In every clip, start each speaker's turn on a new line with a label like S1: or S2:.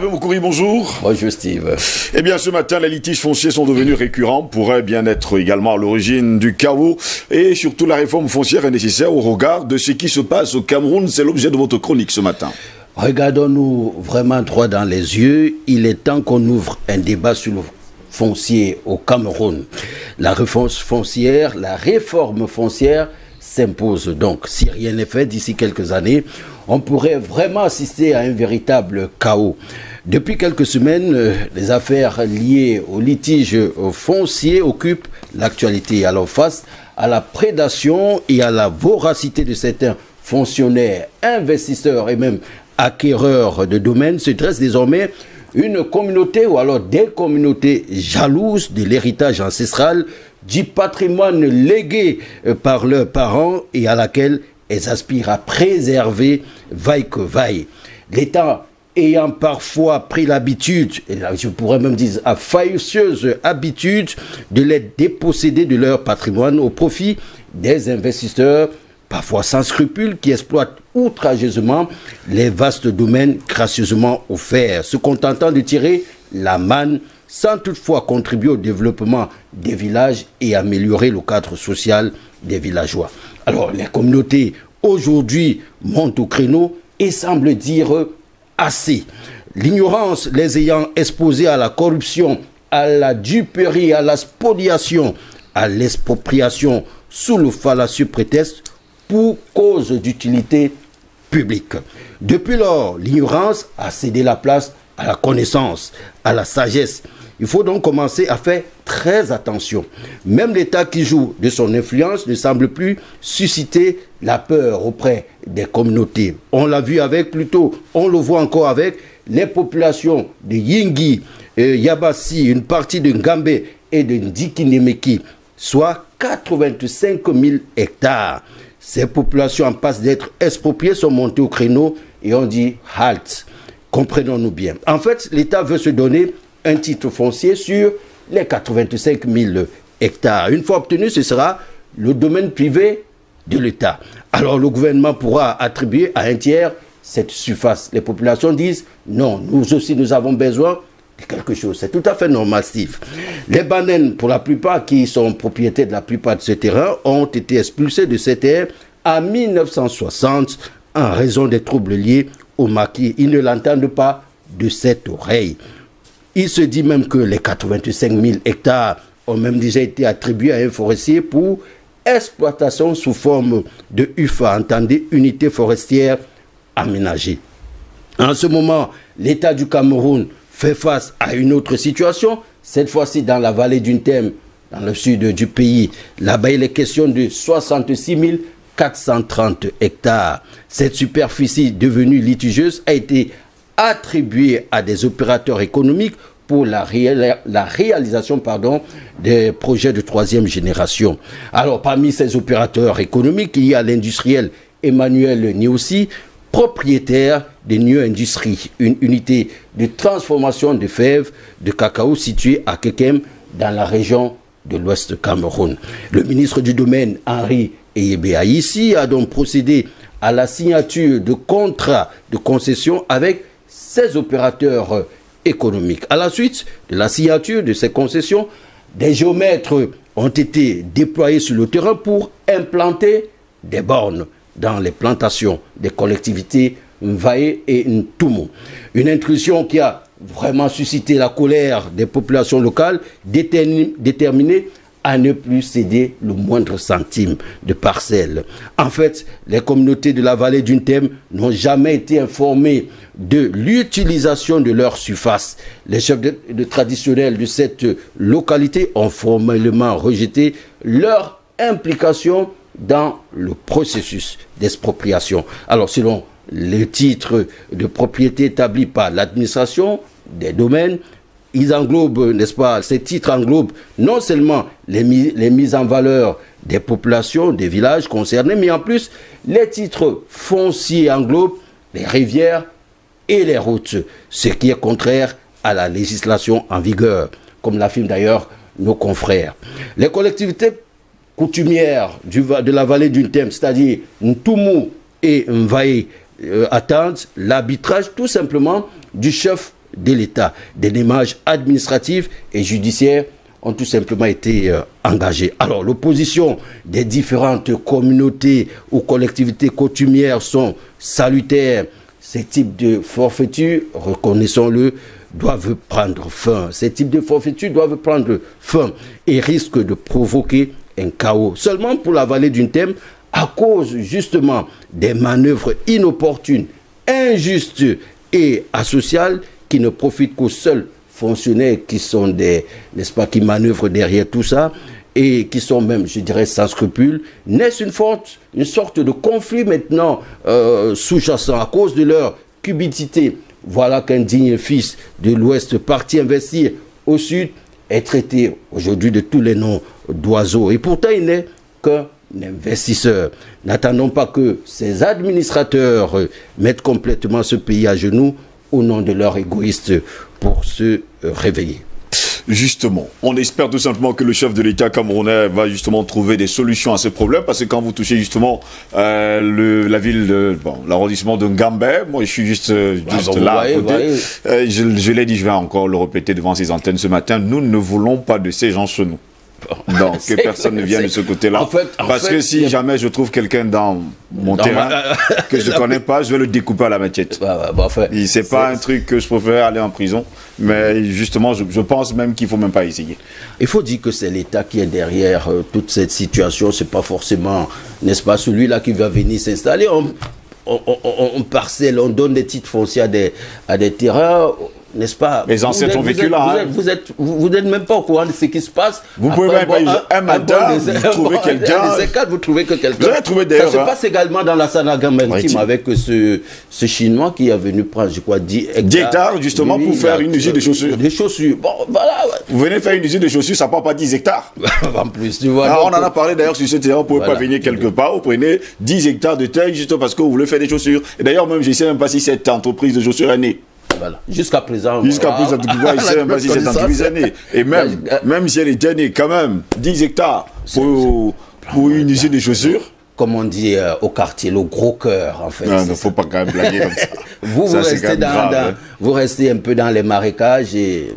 S1: Hervé Moukouri, bonjour.
S2: Bonjour Steve.
S1: Eh bien, ce matin, les litiges fonciers sont devenus récurrents, pourraient bien être également à l'origine du chaos. Et surtout, la réforme foncière est nécessaire au regard de ce qui se passe au Cameroun. C'est l'objet de votre chronique ce matin.
S2: Regardons-nous vraiment droit dans les yeux. Il est temps qu'on ouvre un débat sur le foncier au Cameroun. La réforme foncière s'impose donc. Si rien n'est fait d'ici quelques années, on pourrait vraiment assister à un véritable chaos. Depuis quelques semaines, les affaires liées au litige foncier occupent l'actualité. Alors face à la prédation et à la voracité de certains fonctionnaires, investisseurs et même acquéreurs de domaines, se dresse désormais une communauté ou alors des communautés jalouses de l'héritage ancestral, du patrimoine légué par leurs parents et à laquelle elles aspirent à préserver vaille que vaille. L'État ayant parfois pris l'habitude, et je pourrais même dire à faillisseuse habitude, de les déposséder de leur patrimoine au profit des investisseurs, parfois sans scrupules, qui exploitent outrageusement les vastes domaines gracieusement offerts, se contentant de tirer la manne sans toutefois contribuer au développement des villages et améliorer le cadre social des villageois. Alors, les communautés aujourd'hui montent au créneau et semblent dire assez. L'ignorance les ayant exposés à la corruption, à la duperie, à la spoliation, à l'expropriation sous le fallacieux prétexte pour cause d'utilité publique. Depuis lors, l'ignorance a cédé la place à la connaissance, à la sagesse. Il faut donc commencer à faire très attention. Même l'État qui joue de son influence ne semble plus susciter la peur auprès des communautés. On l'a vu avec, plutôt, on le voit encore avec les populations de Yingi, Yabassi, une partie de Ngambé et de Ndikinemeki, soit 85 000 hectares. Ces populations en passe d'être expropriées sont montées au créneau et on dit halt. Comprenons-nous bien. En fait, l'État veut se donner un titre foncier sur les 85 000 hectares. Une fois obtenu, ce sera le domaine privé de l'État. Alors le gouvernement pourra attribuer à un tiers cette surface. Les populations disent non, nous aussi nous avons besoin de quelque chose. C'est tout à fait normal, Steve. Les Banènes, pour la plupart, qui sont propriétaires de la plupart de ce terrain, ont été expulsés de ces terres en 1960 en raison des troubles liés au maquis. Ils ne l'entendent pas de cette oreille. Il se dit même que les 85 000 hectares ont même déjà été attribués à un forestier pour exploitation sous forme de UFA, entendez, unité forestière aménagée. En ce moment, l'État du Cameroun fait face à une autre situation, cette fois-ci dans la vallée du Nthème, dans le sud du pays. Là-bas, il est question de 66 430 hectares. Cette superficie devenue litigieuse a été attribuée à des opérateurs économiques pour la réalisation des projets de troisième génération. Alors, parmi ces opérateurs économiques, il y a l'industriel Emmanuel Niossi, propriétaire de New Industries, une unité de transformation de fèves de cacao située à Kekem, dans la région de l'Ouest Cameroun. Le ministre du Domaine, Henri Eyebe Aïssi, a donc procédé à la signature de contrats de concession avec ces opérateurs économiques. À la suite de la signature de ces concessions, des géomètres ont été déployés sur le terrain pour implanter des bornes dans les plantations des collectivités Mvaye et Ntumu. Une intrusion qui a vraiment suscité la colère des populations locales, déterminées à ne plus céder le moindre centime de parcelle. En fait, les communautés de la vallée du Nthème n'ont jamais été informées de l'utilisation de leur surface. Les chefs traditionnels de cette localité ont formellement rejeté leur implication dans le processus d'expropriation. Alors, selon le titre de propriété établi par l'administration des domaines, ils englobent, n'est-ce pas, ces titres englobent non seulement les mises en valeur des populations, des villages concernés, mais en plus, les titres fonciers englobent les rivières et les routes, ce qui est contraire à la législation en vigueur, comme l'affirment d'ailleurs nos confrères. Les collectivités coutumières de la vallée du Nthème, c'est-à-dire Ntumu et Mvaye, attendent l'arbitrage tout simplement du chef de l'État. Des démarches administratives et judiciaires ont tout simplement été engagées. Alors, l'opposition des différentes communautés ou collectivités coutumières sont salutaires. Ces types de forfaitures, reconnaissons-le, doivent prendre fin. Ces types de forfaitures doivent prendre fin et risquent de provoquer un chaos. Seulement pour la vallée d'une thème, à cause justement des manœuvres inopportunes, injustes et asociales qui ne profitent qu'aux seuls fonctionnaires qui sont des, n'est-ce pas, qui manœuvrent derrière tout ça et qui sont même, je dirais, sans scrupules, n'est-ce une sorte de conflit maintenant sous-jacent à cause de leur cupidité. Voilà qu'un digne fils de l'Ouest parti investir au Sud est traité aujourd'hui de tous les noms d'oiseaux. Et pourtant, il n'est qu'un investisseur. N'attendons pas que ces administrateurs mettent complètement ce pays à genoux au nom de leur égoïste pour se réveiller.
S1: Justement, on espère tout simplement que le chef de l'État camerounais va justement trouver des solutions à ce problème, parce que quand vous touchez justement la ville, l'arrondissement de Ngambé, moi je suis juste là à côté, je l'ai dit, je vais encore le répéter devant ces antennes ce matin, nous ne voulons pas de ces gens chez nous. Donc, que personne ne vienne de ce côté-là. Parce que si jamais je trouve quelqu'un dans mon terrain que je ne connais pas, je vais le découper à la machette. C'est pas un truc que je préfère aller en prison. Mais justement, je pense même qu'il ne faut même pas essayer.
S2: Il faut dire que c'est l'État qui est derrière toute cette situation. Ce n'est pas forcément, n'est-ce pas, celui-là qui va venir s'installer. On parcelle, on donne des titres fonciers à des terrains. N'est-ce pas?
S1: Les ancêtres ont vécu là.
S2: Vous n'êtes même pas au courant de ce qui se passe.
S1: Vous pouvez même pas un matin, vous trouvez quelqu'un.
S2: Vous trouvez que quelqu'un.
S1: Vous avez trouvé d'ailleurs.
S2: Ça se passe également dans la Sanaga maritime avec ce Chinois qui est venu prendre, je crois, 10
S1: hectares justement pour faire une usine de chaussures.
S2: Des chaussures. Bon, voilà.
S1: Vous venez faire une usine de chaussures, ça ne prend pas 10 hectares.
S2: En plus, tu vois.
S1: Alors, on en a parlé d'ailleurs sur ce terrain. Vous ne pouvez pas venir quelque part. Vous prenez 10 hectares de terre juste parce que vous voulez faire des chaussures. Et d'ailleurs, même, je ne sais même pas si cette entreprise de chaussures est née.
S2: Voilà. Jusqu'à présent.
S1: Jusqu'à présent, tu vois, il sait même pas si c'est dans des années. Et même si elle est année, quand même, 10 hectares pour une usine de chaussures.
S2: Comme on dit au quartier, le gros cœur, en fait.
S1: Non, il ne faut pas quand même blaguer comme ça.
S2: Vous restez un peu dans les marécages et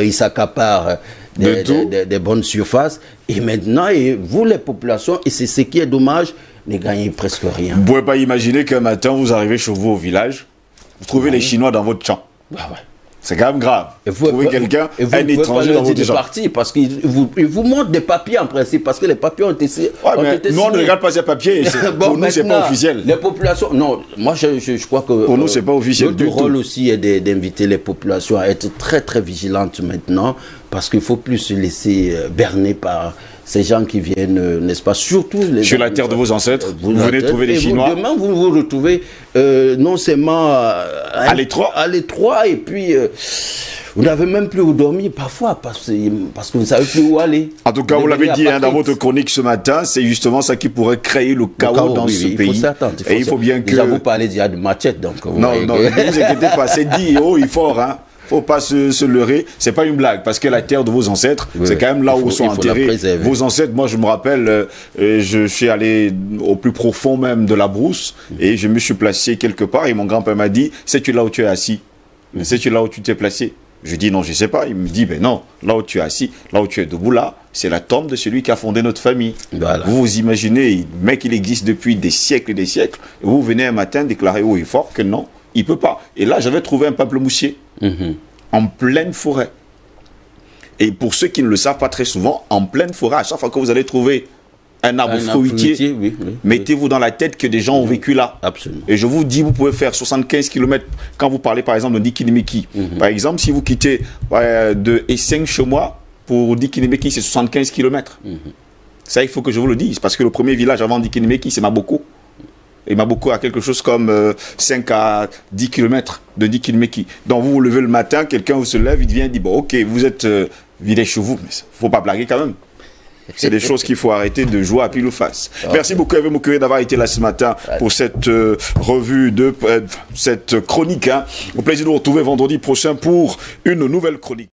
S2: il s'accapare des bonnes surfaces. Et maintenant, vous, les populations, et c'est ce qui est dommage, ne gagnez presque rien.
S1: Vous ne pouvez pas imaginer qu'un matin, vous arrivez chez vous au village, vous trouvez les Chinois dans votre champ. C'est quand même grave. Vous trouvez quelqu'un, un étranger dans votre champ.
S2: Parce qu'ils vous montrent des papiers en principe, parce que les papiers ont été
S1: nous, on ne regarde pas ces papiers. Pour nous, ce n'est pas officiel.
S2: Les populations, non, moi je crois que...
S1: Pour nous, ce n'est pas officiel du tout.
S2: Notre rôle aussi est d'inviter les populations à être très très vigilantes maintenant, parce qu'il ne faut plus se laisser berner par ces gens qui viennent, n'est-ce pas, surtout...
S1: Sur la terre de vos ancêtres, vous venez trouver des Chinois.
S2: Demain, vous vous retrouvez non seulement à l'étroit, et puis vous n'avez même plus où dormir parfois, parce que vous ne savez plus où aller.
S1: En tout cas, vous l'avez dit dans votre chronique ce matin, c'est justement ça qui pourrait créer le chaos dans ce pays.
S2: Il faut s'attendre.
S1: Et il faut bien que...
S2: Déjà, vous parlez déjà de machette, donc...
S1: Non, ne vous inquiétez pas, c'est dit haut et fort, hein. Faut pas se leurrer, c'est pas une blague, parce que la terre de vos ancêtres, c'est quand même là où sont enterrés vos ancêtres. Moi, je me rappelle, je suis allé au plus profond même de la brousse, et je me suis placé quelque part, et mon grand-père m'a dit, sais-tu là où tu es assis? Sais-tu là où tu t'es placé? Je dis non, je sais pas. Il me dit, ben non, là où tu es assis, là où tu es debout là, c'est la tombe de celui qui a fondé notre famille. Voilà. Vous vous imaginez, mec, il existe depuis des siècles et des siècles, et vous venez un matin déclarer haut et fort que non, il peut pas. Et là, j'avais trouvé un pamplemoussier en pleine forêt. Et pour ceux qui ne le savent pas très souvent, en pleine forêt, à chaque fois que vous allez trouver un arbre fruitier, mettez-vous dans la tête que des gens ont vécu là.
S2: Absolument.
S1: Et je vous dis, vous pouvez faire 75 km quand vous parlez par exemple de Dikinimeki. Par exemple, si vous quittez de Esseng chez moi pour Dikinimeki, c'est 75 km. Ça, il faut que je vous le dise, parce que le premier village avant Dikinimeki, c'est Maboko. Et Maboko a quelque chose comme 5 à 10 km de Dikinimeki. Donc vous vous levez le matin, quelqu'un vous se lève, il vient, il dit, bon ok, vous êtes village chez vous, mais il ne faut pas blaguer quand même. C'est des choses qu'il faut arrêter de jouer à pile ou face. Merci beaucoup, Hervé Moukouré, d'avoir été là ce matin pour cette revue, cette chronique. Au plaisir de vous retrouver vendredi prochain pour une nouvelle chronique.